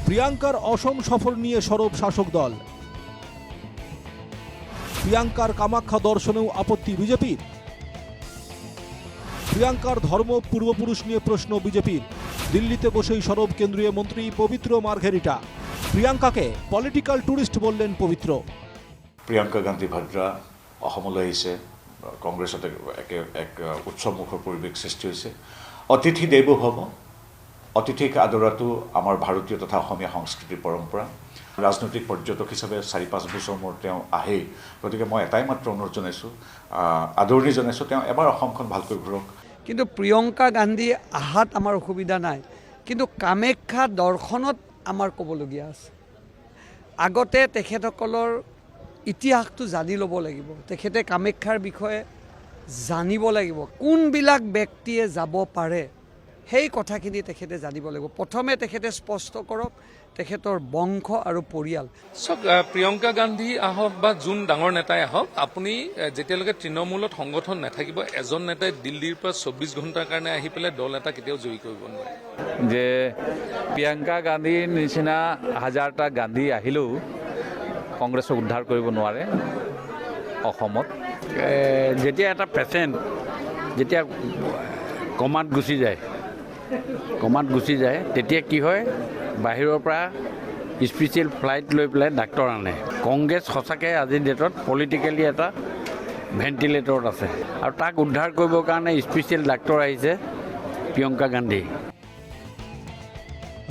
প্রিয়াঙ্কার অসম সফর নিয়ে সরব শাসক দল। প্রিয়াঙ্কার কামাখ্যা দর্শনেও আপত্তি বিজেপির। প্রিয়াঙ্কার ধর্ম পূর্বপুরুষ নিয়ে প্রশ্ন বিজেপির। দিল্লিতে বসেই সরব কেন্দ্রীয় মন্ত্রী পবিত্র মার্ঘেরিটা। প্রিয়াঙ্কাকে পলিটিক্যাল টুরিস্ট বললেন পবিত্র। প্ৰিয়ংকা গান্ধী ভাদ্ৰা অসমলৈ আহিছে। কংগ্ৰেছত এক উৎসৱমুখৰ পৰিৱেশ সৃষ্টি হৈছে। অতিথি দেৱ ভৱ, অতিথিক আদৰাটো আমাৰ ভাৰতীয় তথা অসমীয়া সংস্কৃতিৰ পৰম্পৰা। ৰাজনৈতিক পৰ্যটক হিচাপে ৪-৫ বছৰ মূৰত তেওঁ আহেই। গতিকে মই এটাই মাত্ৰ অনুৰোধ জনাইছোঁ, আদৰণি জনাইছোঁ, তেওঁ এবাৰ অসমখন ভালকৈ ঘূৰক। কিন্তু প্ৰিয়ংকা গান্ধী আহাত আমাৰ অসুবিধা নাই, কিন্তু কামাখ্যা দৰ্শনত আমাৰ ক'বলগীয়া আছে। আগতে তেখেতসকলৰ ইতিহাসটো জানি ল'ব লাগিব। তেখেতে কামাখ্যাৰ বিষয়ে জানিব লাগিব। কোনবিলাক ব্যক্তিয়ে যাব পাৰে সেই কথাখিনি তেখেতে জানিব লাগিব। প্ৰথমে তেখেতে স্পষ্ট কৰক তেখেতৰ বংশ আৰু পৰিয়াল। চাওক, প্ৰিয়ংকা গান্ধী আহক বা যোন ডাঙৰ নেতাই আহক, আপুনি যেতিয়ালৈকে তৃণমূলত সংগঠন নাথাকিব, এজন নেতাই দিল্লীৰ পৰা ২৪ ঘণ্টাৰ কাৰণে আহি পেলাই দল এটা কেতিয়াও জয়ী কৰিব নোৱাৰে। যে প্ৰিয়ংকা গান্ধীৰ নিচিনা হাজাৰটা গান্ধী আহিলেও কংগ্ৰেছক উদ্ধাৰ কৰিব নোৱাৰে অসমত। যেতিয়া এটা পেচেণ্ট যেতিয়া কমাত গুচি যায় তেতিয়া কি হয়, বাহিৰৰ পৰা স্পেচিয়েল ফ্লাইট লৈ পেলাই ডাক্তৰ আনে। কংগ্ৰেছ সঁচাকৈ আজিৰ ডেটত পলিটিকেলি এটা ভেণ্টিলেটৰত আছে, আৰু তাক উদ্ধাৰ কৰিবৰ কাৰণে স্পেচিয়েল ডাক্তৰ আহিছে প্রিয়ঙ্কা গান্ধী।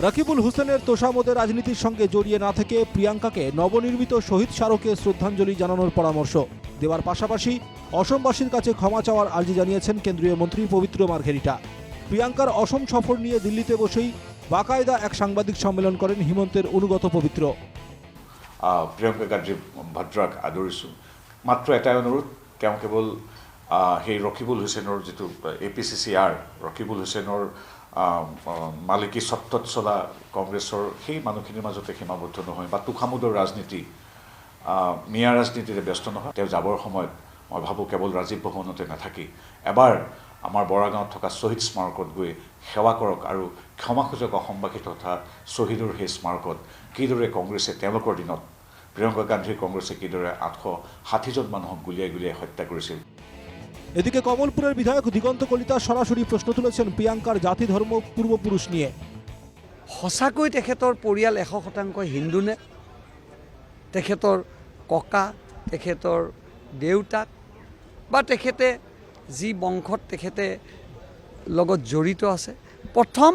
রাকিবুল হুসেনের তোষামোদে রাজনীতির সঙ্গে জড়িয়ে না থেকে প্রিয়াঙ্কাকে নবনির্মিত শহীদ স্মারকে শ্রদ্ধাঞ্জলি জানানোর পরামর্শ দেওয়ার পাশাপাশি অসমবাসীর কাছে ক্ষমা চাওয়ার আর্জি জানিয়েছেন কেন্দ্রীয় মন্ত্রী পবিত্র মার্ঘেরিটা। প্রিয়াঙ্কার অসম সফর নিয়ে দিল্লিতে বসেই বাকায়দা এক সাংবাদিক সম্মেলন করেন হিমন্তের অনুগত পবিত্র। প্ৰিয়ংকা গান্ধী ভাদ্ৰাক আদৰিছোঁ। মাত্ৰ এটাই অনুৰোধ, তেওঁ কেৱল সেই ৰকিবুল হুছেইনৰ যিটো APCCR ৰকিবুল হুছেইনৰ মালিকী স্বত্বত চলা কংগ্ৰেছৰ সেই মানুহখিনিৰ মাজতে সীমাবদ্ধ নহয় বা তোষামোদৰ ৰাজনীতি, মিয়া ৰাজনীতিৰে ব্যস্ত নহয়। তেওঁ যাবৰ সময়ত মই ভাবোঁ কেৱল ৰাজীৱ ভৱনতে নাথাকি এবাৰ আমাৰ বৰাগাঁৱত থকা শ্বহীদ স্মাৰকত গৈ সেৱা কৰক আৰু ক্ষমা খোজক অসমবাসী তথা শ্বহীদৰ সেই স্মাৰকত কিদৰে কংগ্ৰেছে তেওঁলোকৰ দিনত প্ৰিয়ংকা গান্ধীৰ কংগ্ৰেছে কিদৰে ৮৬০জন মানুহক গুলিয়াই হত্যা কৰিছিল। এদিকে কমলপুৰেৰ বিধায়ক দিগন্ত কলিতা সৰাসৰি প্ৰশ্ন তুলেছেন প্ৰিয়াঙ্কাৰ জাতি ধৰ্ম পূৰ্বপুৰুষ নিয়ে। সঁচাকৈ তেখেতৰ পৰিয়াল ১০০% হিন্দু নে? তেখেতৰ ককা, তেখেতৰ দেউতাক বা তেখেতে যি বংশত তেখেতে লগত জড়িত আছে, প্ৰথম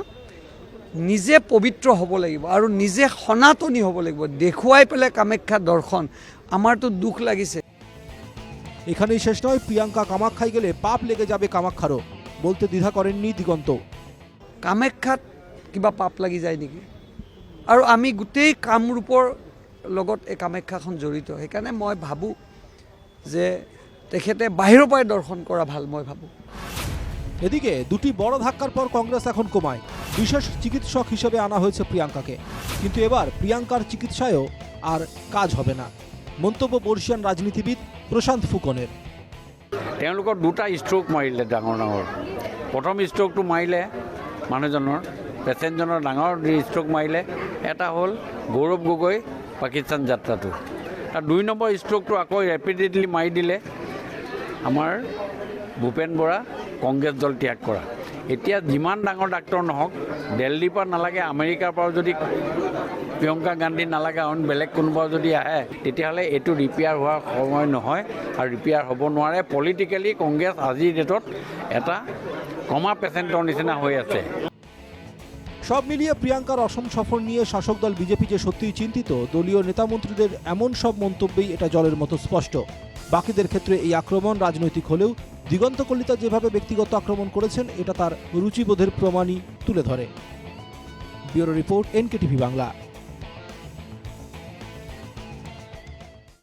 নিজে পবিত্ৰ হ'ব লাগিব আৰু নিজে সনাতনী হ'ব লাগিব। দেখুৱাই পেলাই কামাখ্যা দৰ্শন, আমাৰতো দুখ লাগিছে। এখানেই শেষ নয়, প্রিয়াঙ্কা কামাখ্যায় গেলে পাপ লেগে যাবে কামাখ্যারও বলতে দ্বিধা করেননি দিগন্ত। কামাখ্যাত কিবা পাপ লাগি যায় নেকি? আৰু আমি গোটেই কামৰূপৰ লগত এই কামাখ্যাখন জড়িত। সেইকাৰণে মই ভাবোঁ যে তেখেতে বাহিৰৰ পৰাই দৰ্শন কৰা ভাল, মই ভাবোঁ। এদিকে দুটি বড় ধাক্কার পর কংগ্রেস এখন কমায়। বিশেষ চিকিৎসক হিসেবে আনা হয়েছে প্রিয়াঙ্কাকে, কিন্তু এবার প্রিয়াঙ্কার চিকিৎসায়ও আর কাজ হবে না মন্তব্য বর্ষিয়ান রাজনীতিবিদ প্ৰশান্ত ফুকনেৰ। তেওঁলোকৰ দুটা ষ্ট্ৰোক মাৰিলে ডাঙৰ। প্ৰথম ষ্ট্ৰোকটো মাৰিলে মানুহজনৰ, পেচেণ্টজনৰ ডাঙৰ ষ্ট্ৰোক মাৰিলে। এটা হ'ল গৌৰৱ গগৈ পাকিস্তান যাত্ৰাটো, আৰু ২ নম্বৰ ষ্ট্ৰোকটো আকৌ ৰেপিডেডলি মাৰি দিলে আমাৰ ভূপেন বৰা কংগ্ৰেছ দল ত্যাগ কৰা। এতিয়া যিমান ডাঙৰ ডাক্তৰ নহওক, দিল্লীৰ পৰা নালাগে, আমেৰিকাৰ পৰা যদি প্ৰিয়ংকা গান্ধী নালাগে, আন বেলেগ কোনোবা যদি আহে, তেতিয়াহ'লে এইটো ৰিপেয়াৰ হোৱাৰ সময় নহয় আৰু ৰিপেয়াৰ হ'ব নোৱাৰে। পলিটিকেলি কংগ্ৰেছ আজিৰ ডেটত এটা কমা পেচেণ্টৰ নিচিনা হৈ আছে। সব মিলিয়ে প্রিয়াঙ্কার অসম সফর নিয়ে শাসক দল বিজেপি যে সত্যিই চিন্তিত, দলীয় নেতামন্ত্রীদের এমন সব মন্তব্যেই এটা জলের মতো স্পষ্ট। বাকিদের ক্ষেত্রে এই আক্রমণ রাজনৈতিক হলেও দিগন্ত কলিতা যেভাবে ব্যক্তিগত আক্রমণ করেছেন, এটা তার রুচিবোধের প্রমাণই তুলে ধরে। Bureau report, NKTV Bangla.